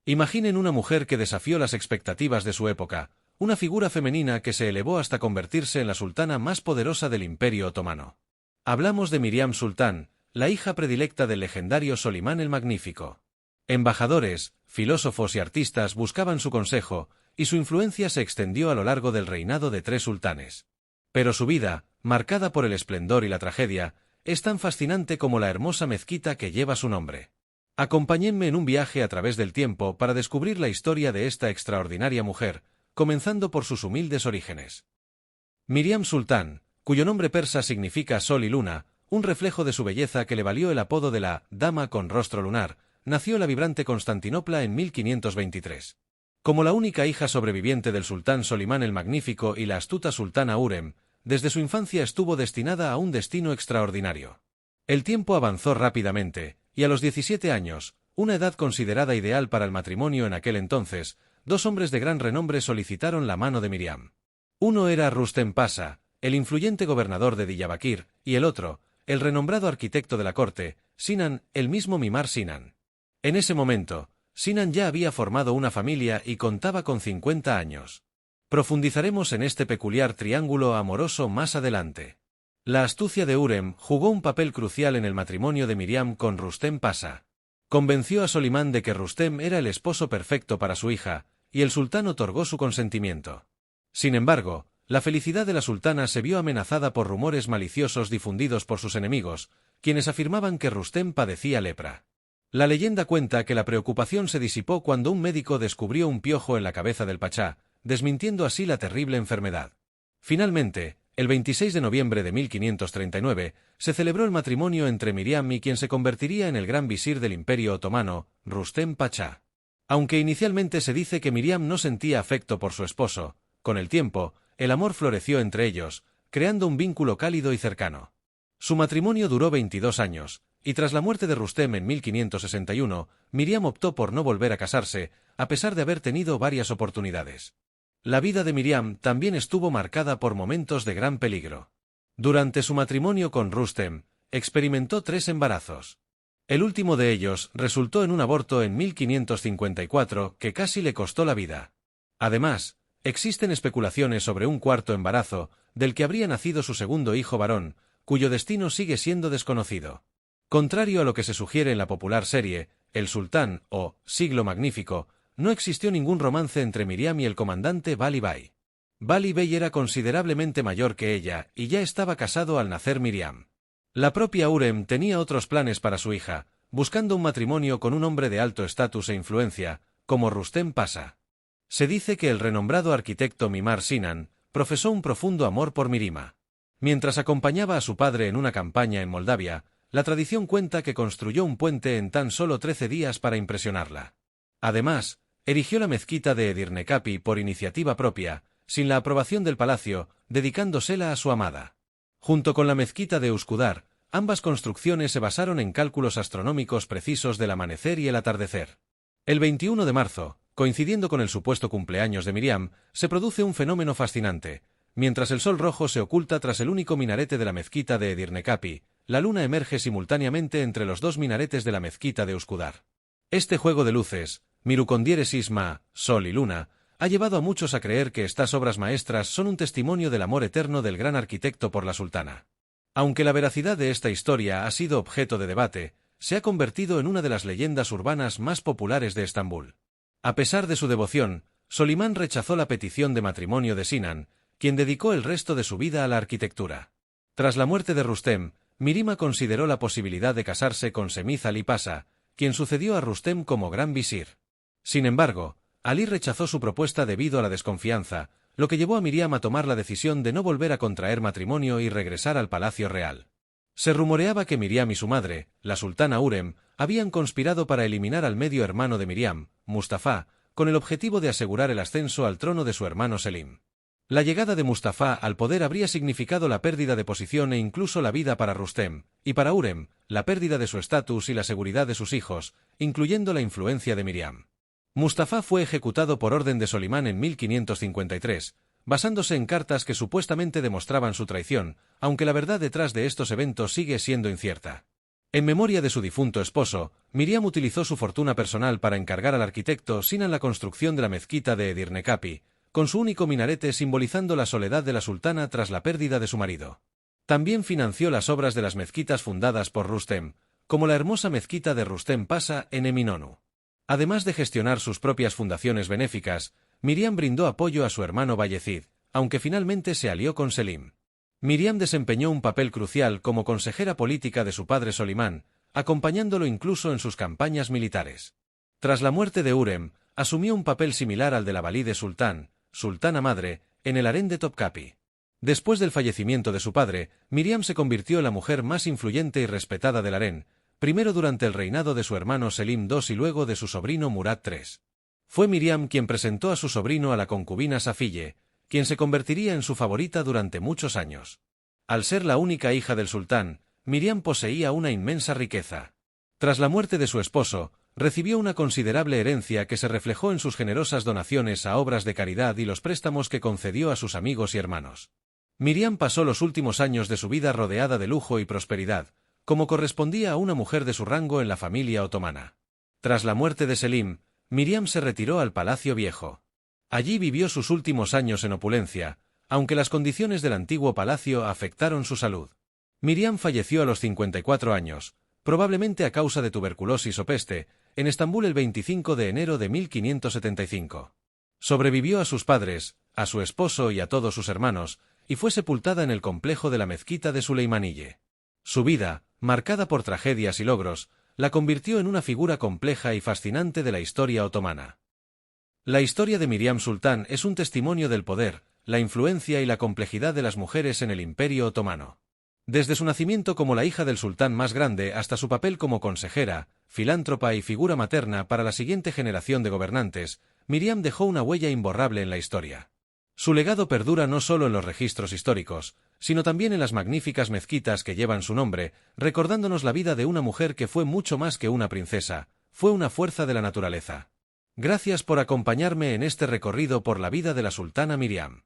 Imaginen una mujer que desafió las expectativas de su época, una figura femenina que se elevó hasta convertirse en la sultana más poderosa del Imperio Otomano. Hablamos de Miriam Sultán, la hija predilecta del legendario Solimán el Magnífico. Embajadores, filósofos y artistas buscaban su consejo, y su influencia se extendió a lo largo del reinado de 3 sultanes. Pero su vida, marcada por el esplendor y la tragedia, es tan fascinante como la hermosa mezquita que lleva su nombre. Acompáñenme en un viaje a través del tiempo para descubrir la historia de esta extraordinaria mujer, comenzando por sus humildes orígenes. Miriam Sultán, cuyo nombre persa significa sol y luna, un reflejo de su belleza que le valió el apodo de la «dama con rostro lunar», nació en la vibrante Constantinopla en 1523. Como la única hija sobreviviente del sultán Solimán el Magnífico y la astuta sultana Hürrem, desde su infancia estuvo destinada a un destino extraordinario. El tiempo avanzó rápidamente, y a los 17 años, una edad considerada ideal para el matrimonio en aquel entonces, 2 hombres de gran renombre solicitaron la mano de Miriam. Uno era Rustem Pasha, el influyente gobernador de Diyarbakir, y el otro, el renombrado arquitecto de la corte, Sinan, el mismo Mimar Sinan. En ese momento, Sinan ya había formado una familia y contaba con 50 años. Profundizaremos en este peculiar triángulo amoroso más adelante. La astucia de Hürrem jugó un papel crucial en el matrimonio de Miriam con Rustem Pasha. Convenció a Solimán de que Rustem era el esposo perfecto para su hija, y el sultán otorgó su consentimiento. Sin embargo, la felicidad de la sultana se vio amenazada por rumores maliciosos difundidos por sus enemigos, quienes afirmaban que Rustem padecía lepra. La leyenda cuenta que la preocupación se disipó cuando un médico descubrió un piojo en la cabeza del pachá, desmintiendo así la terrible enfermedad. Finalmente, el 26 de noviembre de 1539, se celebró el matrimonio entre Miriam y quien se convertiría en el gran visir del Imperio Otomano, Rustem Pachá. Aunque inicialmente se dice que Miriam no sentía afecto por su esposo, con el tiempo, el amor floreció entre ellos, creando un vínculo cálido y cercano. Su matrimonio duró 22 años, y tras la muerte de Rustem en 1561, Miriam optó por no volver a casarse, a pesar de haber tenido varias oportunidades. La vida de Miriam también estuvo marcada por momentos de gran peligro. Durante su matrimonio con Rustem, experimentó 3 embarazos. El último de ellos resultó en un aborto en 1554 que casi le costó la vida. Además, existen especulaciones sobre un 4º embarazo, del que habría nacido su segundo hijo varón, cuyo destino sigue siendo desconocido. Contrario a lo que se sugiere en la popular serie, El Sultán o Siglo Magnífico, no existió ningún romance entre Miriam y el comandante Bali Bey. Bali Bey era considerablemente mayor que ella y ya estaba casado al nacer Miriam. La propia Hürrem tenía otros planes para su hija, buscando un matrimonio con un hombre de alto estatus e influencia, como Rustem Pasha. Se dice que el renombrado arquitecto Mimar Sinan profesó un profundo amor por Mirima. Mientras acompañaba a su padre en una campaña en Moldavia, la tradición cuenta que construyó un puente en tan solo 13 días para impresionarla. Además, erigió la mezquita de Edirne Kapı por iniciativa propia, sin la aprobación del palacio, dedicándosela a su amada. Junto con la mezquita de Üsküdar, ambas construcciones se basaron en cálculos astronómicos precisos del amanecer y el atardecer. El 21 de marzo, coincidiendo con el supuesto cumpleaños de Miriam, se produce un fenómeno fascinante. Mientras el sol rojo se oculta tras el único minarete de la mezquita de Edirne Kapı, la luna emerge simultáneamente entre los 2 minaretes de la mezquita de Üsküdar. Este juego de luces, Mirukondiyeresis Ma, Sol y Luna, ha llevado a muchos a creer que estas obras maestras son un testimonio del amor eterno del gran arquitecto por la sultana. Aunque la veracidad de esta historia ha sido objeto de debate, se ha convertido en una de las leyendas urbanas más populares de Estambul. A pesar de su devoción, Solimán rechazó la petición de matrimonio de Sinan, quien dedicó el resto de su vida a la arquitectura. Tras la muerte de Rustem, Mirima consideró la posibilidad de casarse con Semih Ali Pasha, quien sucedió a Rustem como gran visir. Sin embargo, Ali rechazó su propuesta debido a la desconfianza, lo que llevó a Miriam a tomar la decisión de no volver a contraer matrimonio y regresar al palacio real. Se rumoreaba que Miriam y su madre, la sultana Hürrem, habían conspirado para eliminar al medio hermano de Miriam, Mustafa, con el objetivo de asegurar el ascenso al trono de su hermano Selim. La llegada de Mustafa al poder habría significado la pérdida de posición e incluso la vida para Rustem, y para Hürrem, la pérdida de su estatus y la seguridad de sus hijos, incluyendo la influencia de Miriam. Mustafa fue ejecutado por orden de Solimán en 1553, basándose en cartas que supuestamente demostraban su traición, aunque la verdad detrás de estos eventos sigue siendo incierta. En memoria de su difunto esposo, Miriam utilizó su fortuna personal para encargar al arquitecto Sinan la construcción de la mezquita de Edirne Capı, con su único minarete simbolizando la soledad de la sultana tras la pérdida de su marido. También financió las obras de las mezquitas fundadas por Rustem, como la hermosa mezquita de Rustem Pasa en Eminönü. Además de gestionar sus propias fundaciones benéficas, Miriam brindó apoyo a su hermano Bayezid, aunque finalmente se alió con Selim. Miriam desempeñó un papel crucial como consejera política de su padre Solimán, acompañándolo incluso en sus campañas militares. Tras la muerte de Hürrem, asumió un papel similar al de la valide sultán, sultana madre, en el harén de Topkapı. Después del fallecimiento de su padre, Miriam se convirtió en la mujer más influyente y respetada del harén, primero durante el reinado de su hermano Selim II y luego de su sobrino Murad III. Fue Miriam quien presentó a su sobrino a la concubina Safiye, quien se convertiría en su favorita durante muchos años. Al ser la única hija del sultán, Miriam poseía una inmensa riqueza. Tras la muerte de su esposo, recibió una considerable herencia que se reflejó en sus generosas donaciones a obras de caridad y los préstamos que concedió a sus amigos y hermanos. Miriam pasó los últimos años de su vida rodeada de lujo y prosperidad, como correspondía a una mujer de su rango en la familia otomana. Tras la muerte de Selim, Miriam se retiró al Palacio Viejo. Allí vivió sus últimos años en opulencia, aunque las condiciones del antiguo palacio afectaron su salud. Miriam falleció a los 54 años, probablemente a causa de tuberculosis o peste, en Estambul el 25 de enero de 1575. Sobrevivió a sus padres, a su esposo y a todos sus hermanos, y fue sepultada en el complejo de la mezquita de Süleymaniyye. Su vida, marcada por tragedias y logros, la convirtió en una figura compleja y fascinante de la historia otomana. La historia de Miriam Sultán es un testimonio del poder, la influencia y la complejidad de las mujeres en el Imperio Otomano. Desde su nacimiento como la hija del sultán más grande hasta su papel como consejera, filántropa y figura materna para la siguiente generación de gobernantes, Miriam dejó una huella imborrable en la historia. Su legado perdura no solo en los registros históricos, sino también en las magníficas mezquitas que llevan su nombre, recordándonos la vida de una mujer que fue mucho más que una princesa, fue una fuerza de la naturaleza. Gracias por acompañarme en este recorrido por la vida de la sultana Miriam.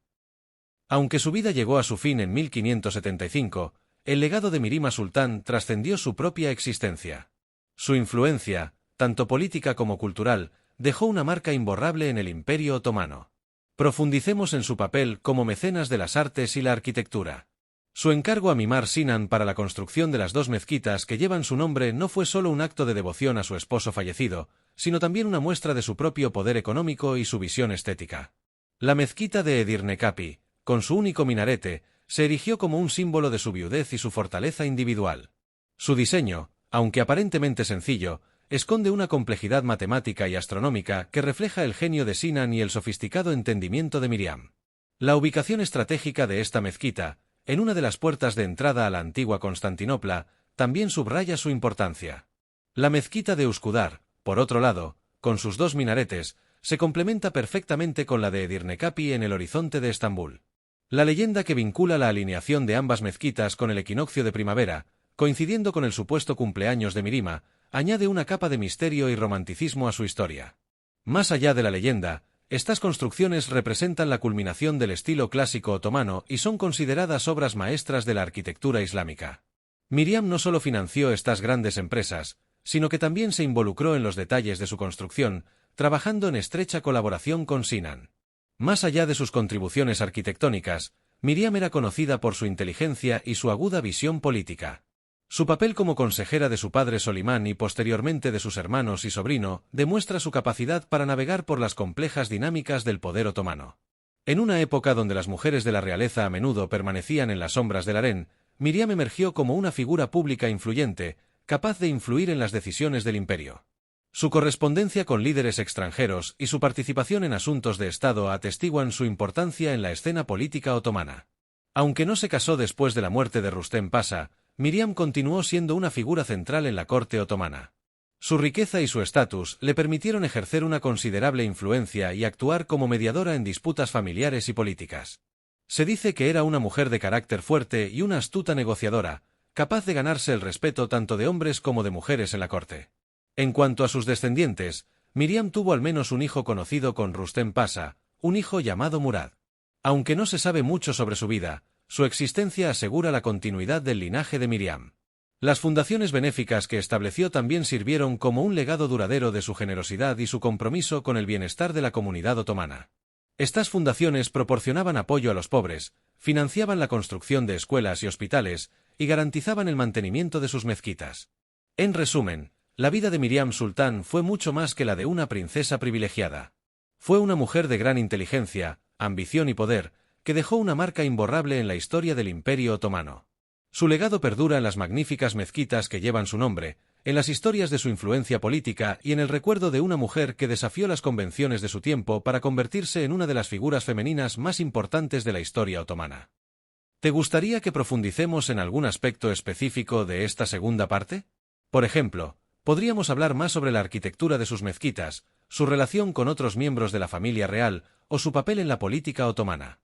Aunque su vida llegó a su fin en 1575, el legado de Miriam Sultán trascendió su propia existencia. Su influencia, tanto política como cultural, dejó una marca imborrable en el Imperio Otomano. Profundicemos en su papel como mecenas de las artes y la arquitectura. Su encargo a Mimar Sinan para la construcción de las dos mezquitas que llevan su nombre no fue solo un acto de devoción a su esposo fallecido, sino también una muestra de su propio poder económico y su visión estética. La mezquita de Edirne Capı, con su único minarete, se erigió como un símbolo de su viudez y su fortaleza individual. Su diseño, aunque aparentemente sencillo, esconde una complejidad matemática y astronómica que refleja el genio de Sinan y el sofisticado entendimiento de Miriam. La ubicación estratégica de esta mezquita, en una de las puertas de entrada a la antigua Constantinopla, también subraya su importancia. La mezquita de Üsküdar, por otro lado, con sus dos minaretes, se complementa perfectamente con la de Edirne Capı en el horizonte de Estambul. La leyenda que vincula la alineación de ambas mezquitas con el equinoccio de primavera, coincidiendo con el supuesto cumpleaños de Miriam, añade una capa de misterio y romanticismo a su historia. Más allá de la leyenda, estas construcciones representan la culminación del estilo clásico otomano y son consideradas obras maestras de la arquitectura islámica. Miriam no solo financió estas grandes empresas, sino que también se involucró en los detalles de su construcción, trabajando en estrecha colaboración con Sinan. Más allá de sus contribuciones arquitectónicas, Miriam era conocida por su inteligencia y su aguda visión política. Su papel como consejera de su padre Solimán y posteriormente de sus hermanos y sobrino demuestra su capacidad para navegar por las complejas dinámicas del poder otomano. En una época donde las mujeres de la realeza a menudo permanecían en las sombras del harén, Miriam emergió como una figura pública influyente, capaz de influir en las decisiones del imperio. Su correspondencia con líderes extranjeros y su participación en asuntos de Estado atestiguan su importancia en la escena política otomana. Aunque no se casó después de la muerte de Rustem Pasa, Miriam continuó siendo una figura central en la corte otomana. Su riqueza y su estatus le permitieron ejercer una considerable influencia y actuar como mediadora en disputas familiares y políticas. Se dice que era una mujer de carácter fuerte y una astuta negociadora, capaz de ganarse el respeto tanto de hombres como de mujeres en la corte. En cuanto a sus descendientes, Miriam tuvo al menos un hijo conocido con Rustem Pasa, un hijo llamado Murad. Aunque no se sabe mucho sobre su vida, su existencia asegura la continuidad del linaje de Miriam. Las fundaciones benéficas que estableció también sirvieron como un legado duradero de su generosidad y su compromiso con el bienestar de la comunidad otomana. Estas fundaciones proporcionaban apoyo a los pobres, financiaban la construcción de escuelas y hospitales, y garantizaban el mantenimiento de sus mezquitas. En resumen, la vida de Miriam Sultán fue mucho más que la de una princesa privilegiada. Fue una mujer de gran inteligencia, ambición y poder, que dejó una marca imborrable en la historia del Imperio Otomano. Su legado perdura en las magníficas mezquitas que llevan su nombre, en las historias de su influencia política y en el recuerdo de una mujer que desafió las convenciones de su tiempo para convertirse en una de las figuras femeninas más importantes de la historia otomana. ¿Te gustaría que profundicemos en algún aspecto específico de esta segunda parte? Por ejemplo, podríamos hablar más sobre la arquitectura de sus mezquitas, su relación con otros miembros de la familia real o su papel en la política otomana.